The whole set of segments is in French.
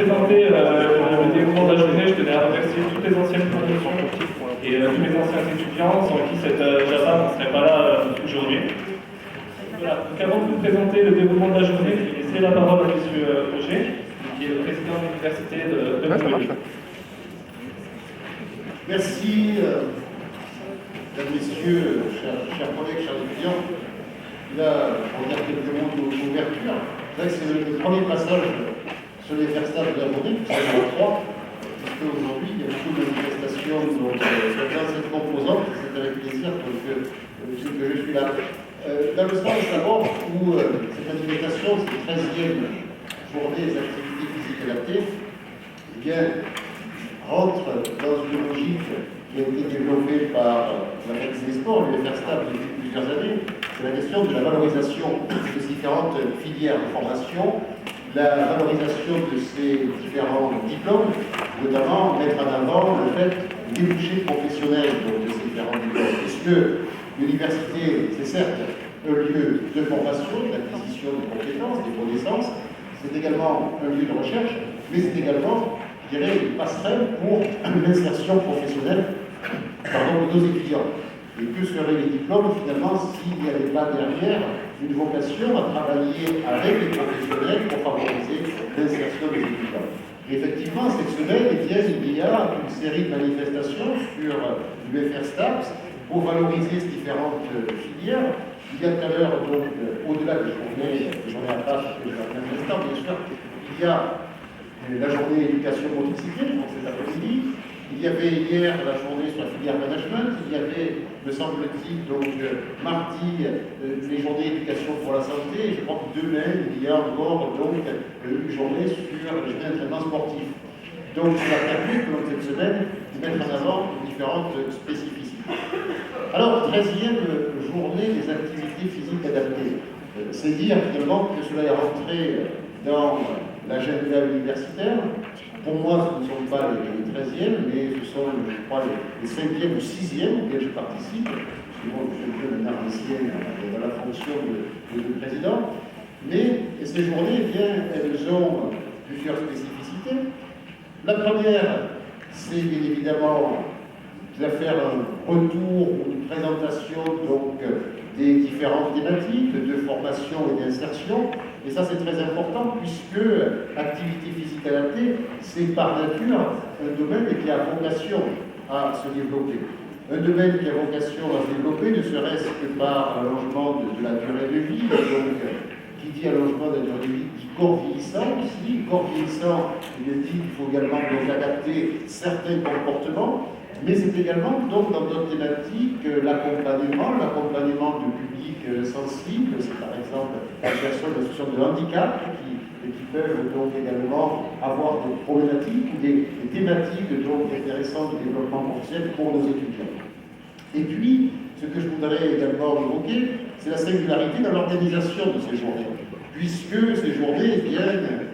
présenter le déroulement de la journée, je tenais à remercier toutes les anciennes promotions et tous les anciens étudiants sans qui cette JAPA ne serait pas là aujourd'hui. Voilà. Donc avant de vous présenter le déroulement de la journée, je vais laisser la parole à M. Roger, qui est le président de l'université de Montpellier. Merci, mesdames, messieurs, chers collègues, chers étudiants. Là, on va dire quelques mots d'ouverture. C'est le premier passage sur les verstages de la journée, qui sont trois, puisque aujourd'hui, il y a beaucoup de manifestations dans cette composante. C'est avec plaisir que je suis là. Dans le sens d'abord où cette manifestation, cette 13e journée des activités physiques adaptées, eh bien, rentre dans une logique qui a été développée par l'Académie des sports, le FRSTAB, depuis plusieurs années. C'est la question de la valorisation des différentes filières de formation, la valorisation de ces différents diplômes, notamment mettre en avant le fait du débouché professionnel de ces différents diplômes, puisque l'université, c'est certes un lieu de formation, d'acquisition de compétences, des connaissances, c'est également un lieu de recherche, mais c'est également, je dirais, une passerelle pour l'insertion professionnelle de nos étudiants. Et que seraient les diplômes, finalement, s'il n'y avait pas derrière une vocation à travailler avec les professionnels pour favoriser l'insertion des étudiants. Et effectivement, cette semaine, il y a une série de manifestations sur l'UFR-STAPS pour valoriser ces différentes filières. Il y a tout à l'heure, donc, au-delà des journées à tâches que je vais faire l'instant, bien sûr, il y a la journée éducation motocycliste, donc cet après-midi. Il y avait hier la journée sur la filière management. Il y avait, me semble-t-il, donc mardi, les journées éducation pour la santé. Et je crois que demain, il y a encore donc une journée sur les journées d'entraînement sportif. Donc, il a permis, comme cette semaine, de mettre en avant différentes spécificités. Alors, 13e journée des activités physiques adaptées. C'est dire finalement que cela est rentré dans l'agenda universitaire. Pour moi, ce ne sont pas les 13e, mais ce sont, je crois, les 5e ou 6e auxquels je participe. Souvent, je suis maintenant ancien dans la fonction de président. Mais ces journées, eh bien, elles ont plusieurs spécificités. La première, c'est bien évidemment de faire un retour ou une présentation donc, des différentes thématiques de formation et d'insertion. Et ça, c'est très important puisque l'activité physique adaptée, c'est par nature un domaine qui a vocation à se développer. Un domaine qui a vocation à se développer, ne serait-ce que par allongement de la durée de vie. Donc, qui dit allongement de la durée de vie, dit corps vieillissant aussi. Corps vieillissant, il dit qu'il faut également donc, adapter certains comportements. Mais c'est également, donc, dans d'autres thématiques, l'accompagnement de publics sensibles, c'est par exemple les personnes en situation de handicap qui peuvent donc également avoir des problématiques ou des thématiques donc intéressantes de développement professionnel pour nos étudiants. Et puis, ce que je voudrais également évoquer, c'est la singularité dans l'organisation de ces journées, puisque ces journées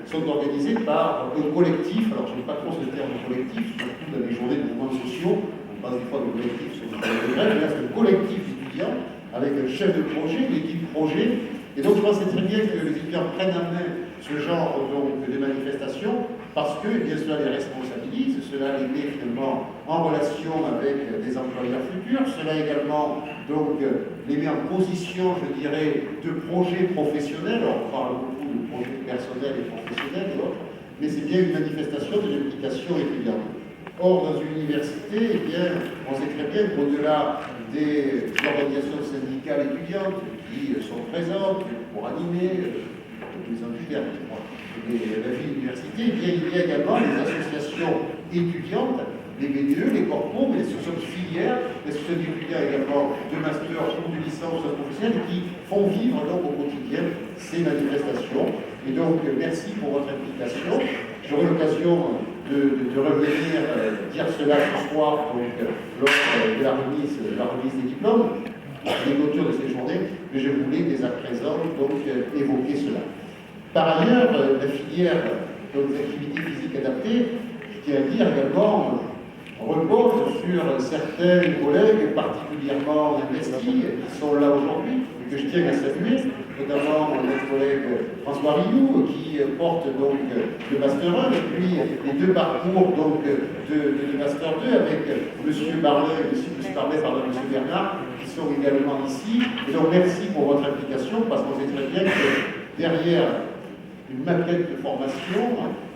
sont organisées par un collectif. Alors, je n'aime pas trop ce terme de collectif, surtout dans les journées de mouvements sociaux. On passe des fois de collectif sur des grèves, mais là, c'est un collectif d'étudiants avec un chef de projet, une équipe projet. Et donc, je pense que c'est très bien que les étudiants prennent en main ce genre donc, de manifestations, parce que bien, cela les responsabilise, cela les met finalement en relation avec des employeurs futurs, cela également donc, les met en position, je dirais, de projets professionnels. Alors, on parle beaucoup de projets personnels et professionnels et autres, mais c'est bien une manifestation de l'implication étudiante. Or, dans une université, eh bien, on sait très bien qu'au-delà des organisations syndicales étudiantes qui sont présentes pour animer les amphithéâtres, la vie d'université, eh bien, il y a également les associations étudiantes, les BDE, les corpos, mais les associations de filières, les associations d'étudiants également de master ou de licence professionnelle qui font vivre donc au quotidien ces manifestations. Et donc, merci pour votre implication. J'aurai l'occasion de revenir dire cela ce soir donc, lors de la remise des diplômes, des clôtures de ces journées, mais je voulais dès à présent donc, évoquer cela. Par ailleurs, la filière des activités physiques adaptées, je tiens à dire également, repose sur certains collègues particulièrement investis qui sont là aujourd'hui, que je tiens à saluer, notamment notre collègue François Rioux, qui porte donc le Master 1, et puis les deux parcours donc, de Master 2 avec M. Barlet, M. Bernard, qui sont également ici. Et donc merci pour votre implication, parce qu'on sait très bien que derrière une maquette de formation,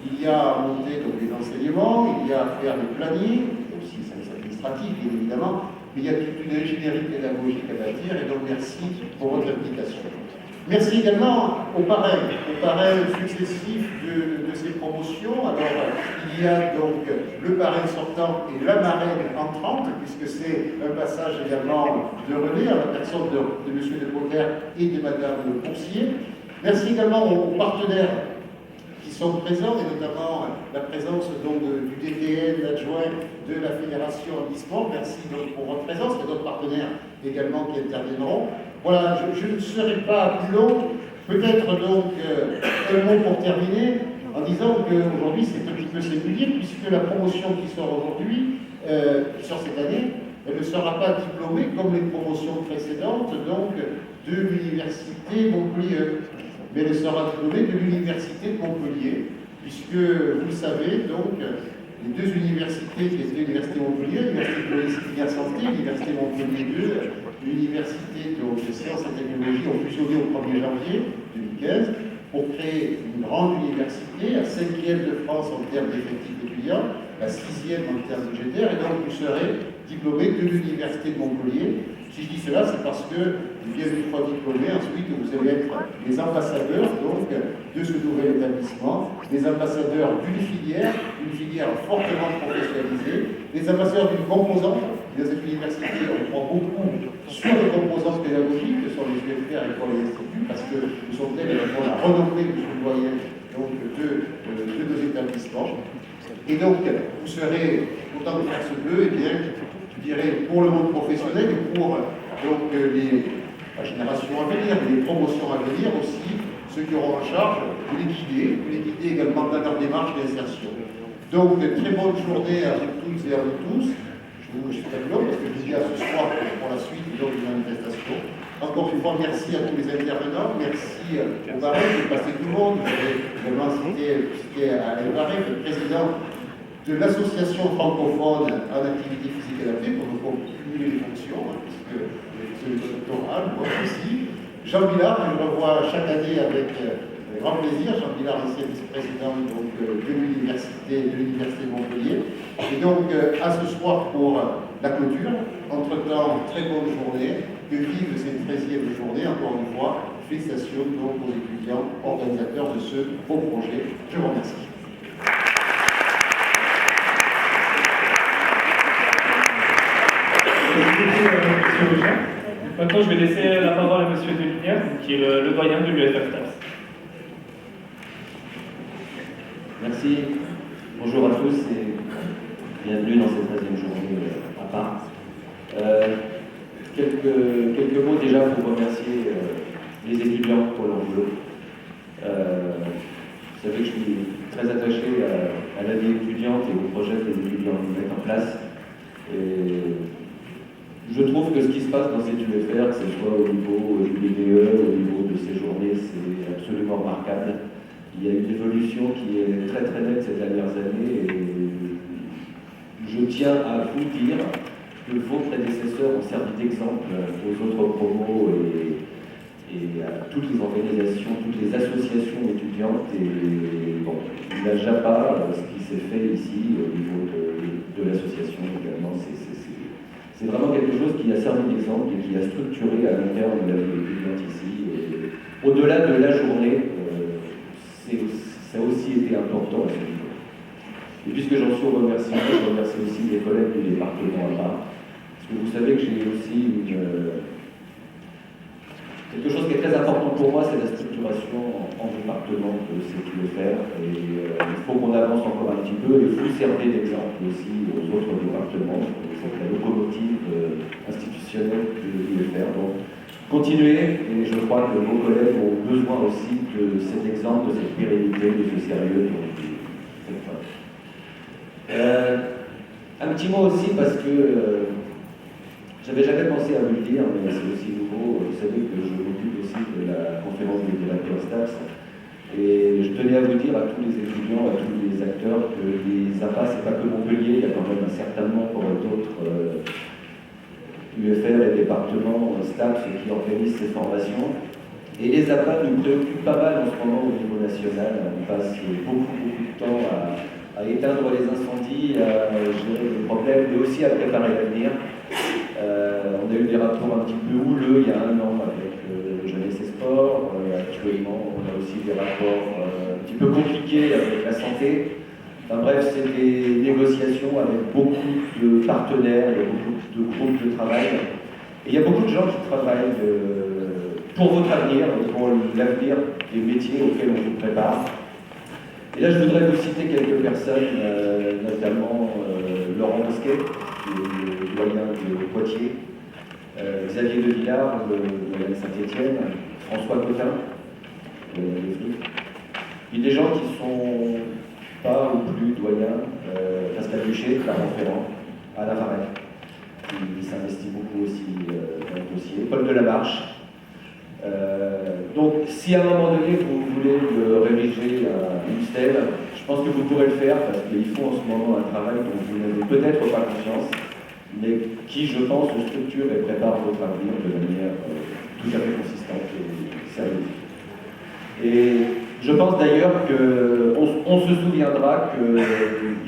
il y a à monter donc, des enseignements, il y a à faire des plannings, aussi des services administratifs bien évidemment, mais il y a toute une ingénierie pédagogique à bâtir, et donc merci pour votre implication. Merci également aux parrains successifs de ces promotions. Alors, il y a donc le parrain sortant et la marraine entrante, puisque c'est un passage également de relais à la personne de M. de Potter et de Mme Coursier. Merci également aux partenaires qui sont présents, et notamment la présence donc, du DTN, l'adjoint de la Fédération Handisport. Merci donc pour votre présence, et d'autres partenaires également qui interviendront. Voilà, je ne serai pas plus long. Peut-être donc un mot pour terminer, en disant qu'aujourd'hui c'est un petit peu singulier, puisque la promotion qui sort aujourd'hui, qui sort cette année, elle ne sera pas diplômée comme les promotions précédentes, donc de l'Université Montpellier. Mais elle sera diplômée de l'Université de Montpellier, puisque vous le savez, donc, les deux universités qui étaient l'Université Montpellier, l'Université de Logistique et Santé, l'Université Montpellier 2, l'Université de Sciences et Technologies ont fusionné au 1er janvier 2015 pour créer une grande université, la 5e de France en termes d'effectifs étudiants, la 6e en termes budgétaires, et donc vous serez diplômé de l'Université de Montpellier. Si je dis cela, c'est parce que, bien une fois diplômé, ensuite vous allez être les ambassadeurs donc, de ce nouvel établissement, les ambassadeurs d'une filière fortement professionnalisée, les ambassadeurs d'une composante. Dans cette université, on prend beaucoup sur les composantes pédagogiques que sont les UFR et pour les instituts, parce que ce sont elles qui font la renommée du doyen donc, de nos établissements. Et donc, vous serez, autant de faire ce bleu, et bien, je dirais, pour le monde professionnel et pour donc, la génération à venir, les promotions à venir aussi, ceux qui auront en charge de les guider également dans leur démarche d'insertion. Donc, très bonne journée à vous toutes et à vous tous. Je suis très long parce que je vous dis à ce soir pour la suite donc, de la manifestation. Encore une fois, merci à tous les intervenants, merci au Barret, j'ai passé tout le monde. Vous avez également cité Alain Barret, le président de l'association francophone en activité physique adaptée, pour nous cumuler les fonctions, puisque c'est le doctoral, moi aussi. Jean Billard, je le revois chaque année avec grand plaisir. Jean Billard, ancien vice-président de l'Université de Montpellier. Et donc, à ce soir pour la clôture. Entre-temps, très bonne journée. Que vive cette 13e journée, encore une fois. Félicitations donc aux étudiants organisateurs de ce beau projet. Je vous remercie. Maintenant, je vais laisser la parole à M. Delinière, qui est le doyen de l'UFF-TAPS. Merci. Bonjour à tous et bienvenue dans cette 13e journée à part. Quelques mots déjà pour remercier les étudiants pour leur boulot. Vous savez que je suis très attaché à la vie étudiante et au projet que les étudiants mettent en place. Et je trouve que ce qui se passe dans cette UFR, que ce soit au niveau du BDE, au niveau de ces journées, c'est absolument remarquable. Il y a une évolution qui est très très nette ces dernières années et je tiens à vous dire que vos prédécesseurs ont servi d'exemple aux autres promos et à toutes les organisations, toutes les associations étudiantes. Et bon, il n'y a déjà pas ce qui s'est fait ici au niveau de l'association également. C'est vraiment quelque chose qui a servi d'exemple et qui a structuré à long terme la vie étudiante ici. Au-delà de la journée, ça a aussi été important à ce niveau. Et puisque j'en suis au remerciement, je remercie aussi les collègues du département à part. Parce que vous savez que j'ai aussi quelque chose qui est très important pour moi, c'est la structuration en département de cette UFR. Et il faut qu'on avance encore un petit peu et vous servez d'exemple aussi aux autres départements. C'est la locomotive institutionnelle de l'UFR. Donc, continuez, et je crois que vos collègues ont besoin aussi de cet exemple, de cette pérennité, de ce sérieux. Un petit mot aussi parce que J'avais jamais pensé à vous le dire, mais c'est aussi nouveau. Vous savez que je m'occupe aussi de la conférence des directeurs STAPS. Et je tenais à vous dire à tous les étudiants, à tous les acteurs, que les APA, c'est pas que Montpellier, il y a quand même un certain nombre d'autres UFR et départements STAPS qui organisent ces formations. Et les APA nous préoccupent pas mal en ce moment au niveau national. On passe beaucoup de temps à éteindre les incendies, à gérer les problèmes, mais aussi à préparer l'avenir. On a eu des rapports un petit peu houleux il y a un an avec Jeunesse et Sport. Actuellement, on a aussi des rapports un petit peu compliqués avec la santé. Enfin bref, c'est des négociations avec beaucoup de partenaires, il y a beaucoup de groupes de travail. Et il y a beaucoup de gens qui travaillent pour votre avenir, pour l'avenir des métiers auxquels on vous prépare. Et là, je voudrais vous citer quelques personnes, notamment Laurent Bosquet, qui est le doyen de Poitiers, Xavier de Villard, le doyen de Saint-Étienne, François Cotin, il y a des gens qui sont pas ou plus doyens, Pascal Duché, Clermont Ferrand, Alain Varenne, qui s'investit beaucoup aussi dans le dossier, Paul Delamarche. Donc, si à un moment donné vous voulez rédiger une stèle, je pense que vous pourrez le faire parce qu'ils font en ce moment un travail dont vous n'avez peut-être pas conscience, mais qui, je pense, structure et prépare votre avenir de manière tout à fait consistante et sérieuse. Et je pense d'ailleurs qu'on se souviendra que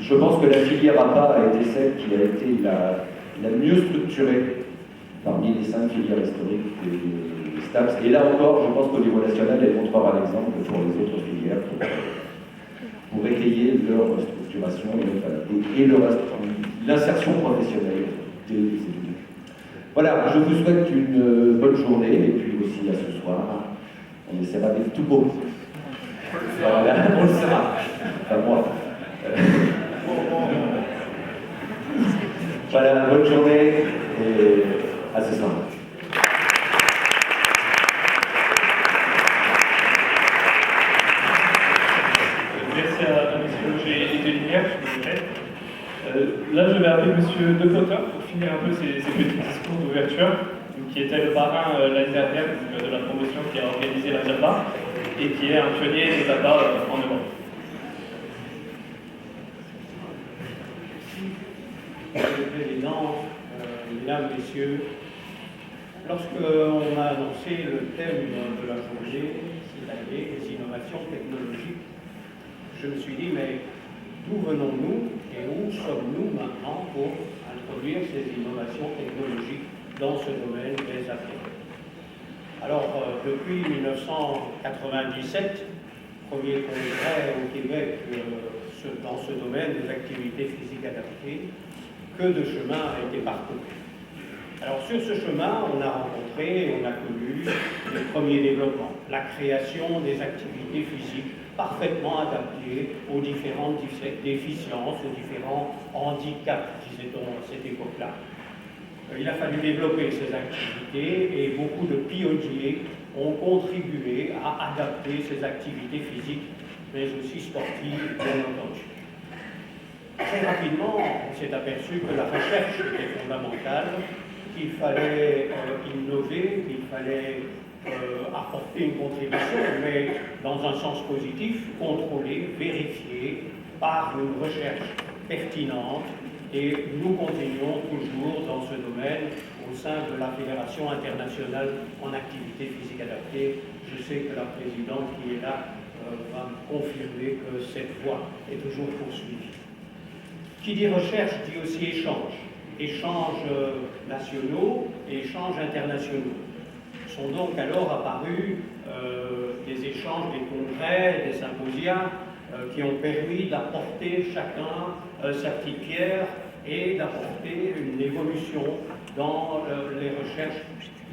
je pense que la filière APA a été celle qui a été la mieux structurée parmi les 5 filières historiques des STAPS. Et là encore, je pense qu'au niveau national, elles montrera l'exemple pour les autres filières pour étayer leur structuration et l'insertion professionnelle des étudiants. Voilà, je vous souhaite une bonne journée et puis aussi à ce soir. On essaiera d'être tout beau. Voilà, on le sera. Enfin, moi. Voilà, bonne journée et à ce soir. Merci à M. G. et de Lumière, je vous remercie. Là, je vais appeler M. De Cotter pour finir un peu ses petits discours d'ouverture, qui était le parrain l'année dernière de la promotion qui a organisé la JAPA et qui est un pionnier des APA en Europe. Monsieur le Président, Mesdames, Messieurs, lorsqu'on m'a annoncé le thème de la journée, c'est-à-dire les innovations technologiques, je me suis dit, mais d'où venons-nous et où sommes-nous maintenant pour introduire ces innovations technologiques dans ce domaine des affaires? Alors, depuis 1997, premier congrès au Québec dans ce domaine des activités physiques adaptées, que de chemin a été parcouru. Alors sur ce chemin, on a rencontré, on a connu les premiers développements, la création des activités physiques parfaitement adaptées aux différentes déficiences, aux différents handicaps, disait-on à cette époque-là. Il a fallu développer ces activités et beaucoup de pionniers ont contribué à adapter ces activités physiques, mais aussi sportives, bien entendu. Très rapidement, on s'est aperçu que la recherche était fondamentale, qu'il fallait innover, qu'il fallait apporter une contribution, mais dans un sens positif, contrôler, vérifier par une recherche pertinente. Et nous continuons toujours dans ce domaine au sein de la Fédération internationale en activité physique adaptée. Je sais que la présidente qui est là va me confirmer que cette voie est toujours poursuivie. Qui dit recherche dit aussi échange. Échanges nationaux et échanges internationaux. Sont donc alors apparus des échanges, des congrès, des symposia qui ont permis d'apporter chacun sa petite pierre et d'apporter une évolution dans les recherches,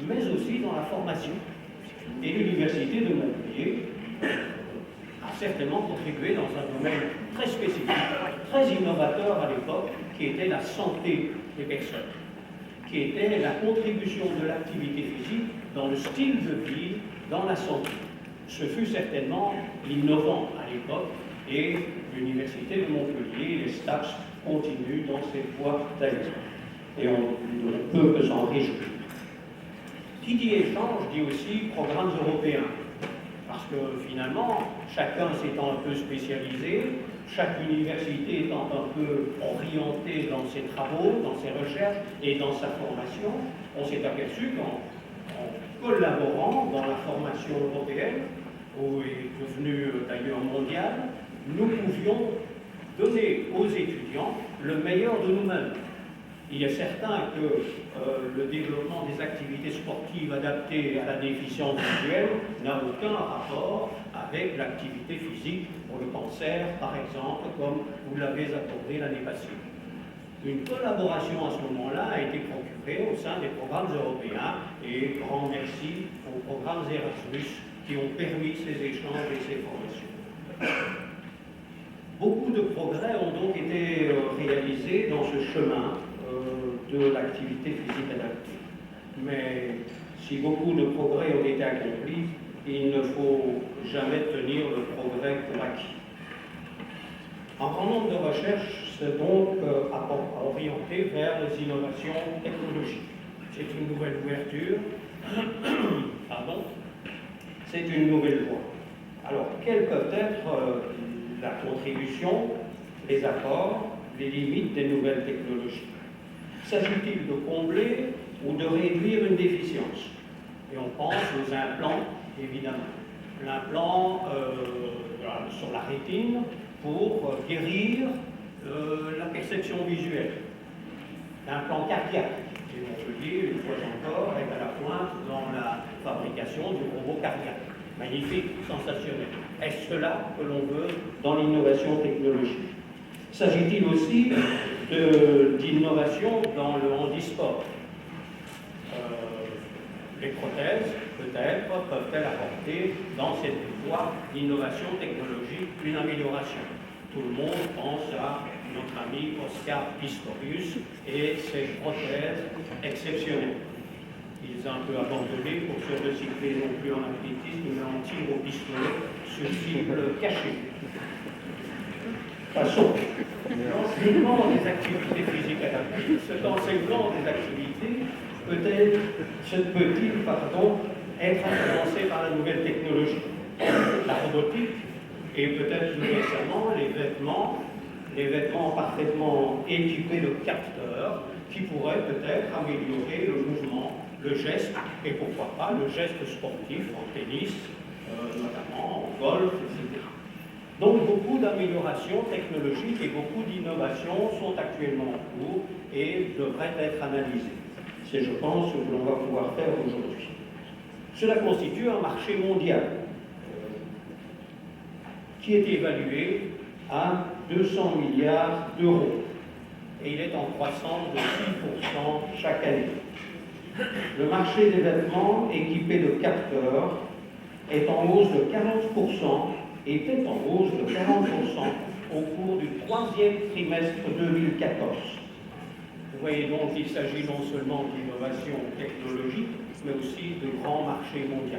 mais aussi dans la formation. Et l'Université de Montpellier a certainement contribué dans un domaine très spécifique, très innovateur à l'époque, qui était la santé des personnes, qui était la contribution de l'activité physique dans le style de vie, dans la santé. Ce fut certainement innovant à l'époque et l'Université de Montpellier, les STAPS, continuent dans cette voie d'ailleurs. et on ne peut que s'en réjouir. Qui dit échange dit aussi programmes européens, parce que finalement, chacun s'étant un peu spécialisé, chaque université étant un peu orientée dans ses travaux, dans ses recherches et dans sa formation, on s'est aperçu qu'en collaborant dans la formation européenne, où est devenue d'ailleurs mondiale, nous pouvions donner aux étudiants le meilleur de nous-mêmes. Il est certain que le développement des activités sportives adaptées à la déficience visuelle n'a aucun rapport avec l'activité physique pour le cancer, par exemple, comme vous l'avez accordé l'année passée. Une collaboration à ce moment-là a été procurée au sein des programmes européens et grand merci aux programmes Erasmus qui ont permis ces échanges et ces formations. Beaucoup de progrès ont donc été réalisés dans ce chemin de l'activité physique adaptée. Mais si beaucoup de progrès ont été accomplis, il ne faut jamais tenir le progrès pour acquis. Un grand nombre de recherches s'est donc orienté vers les innovations technologiques. C'est une nouvelle ouverture, pardon, c'est une nouvelle voie. Alors, quelles peuvent être la contribution, les apports, les limites des nouvelles technologies? S'agit-il de combler ou de réduire une déficience? Et on pense aux implants, évidemment. L'implant sur la rétine pour guérir la perception visuelle. L'implant cardiaque, qui Montpellier, une fois encore, est à la pointe dans la fabrication du robot cardiaque. Magnifique, sensationnel. Est-ce cela que l'on veut dans l'innovation technologique? S'agit-il aussi d'innovation dans le handisport? Les prothèses, peut-être, peuvent-elles apporter dans cette voie d'innovation technologique une amélioration? Tout le monde pense à notre ami Oscar Pistorius et ses prothèses exceptionnelles. Ils ont un peu abandonné pour se recycler non plus en athlétisme, mais en tir au pistolet sur cible cachée. Passons. L'enseignement des activités physiques adaptées. Cet enseignement des activités peut-il être influencé par la nouvelle technologie, la robotique et peut-être plus récemment les vêtements parfaitement équipés de capteurs qui pourraient peut-être améliorer le mouvement, le geste et pourquoi pas le geste sportif en tennis, notamment en golf, etc. Donc beaucoup d'améliorations technologiques et beaucoup d'innovations sont actuellement en cours et devraient être analysées. C'est, je pense, ce que l'on va pouvoir faire aujourd'hui. Cela constitue un marché mondial qui est évalué à 200 milliards d'euros et il est en croissance de 6% chaque année. Le marché des vêtements équipés de capteurs est en hausse de 40%, était en hausse de 40% au cours du troisième trimestre 2014. Vous voyez donc qu'il s'agit non seulement d'innovation technologique, mais aussi de grands marchés mondiaux.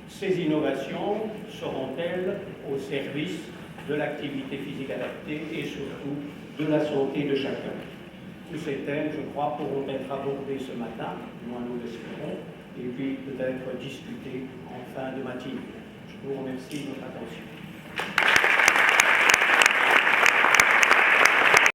Ces innovations seront-elles au service de l'activité physique adaptée et surtout de la santé de chacun? Tous ces thèmes, je crois, pourront être abordés ce matin, moins nous l'espérons, et puis peut-être discutés en fin de matinée. Je vous remercie de votre attention.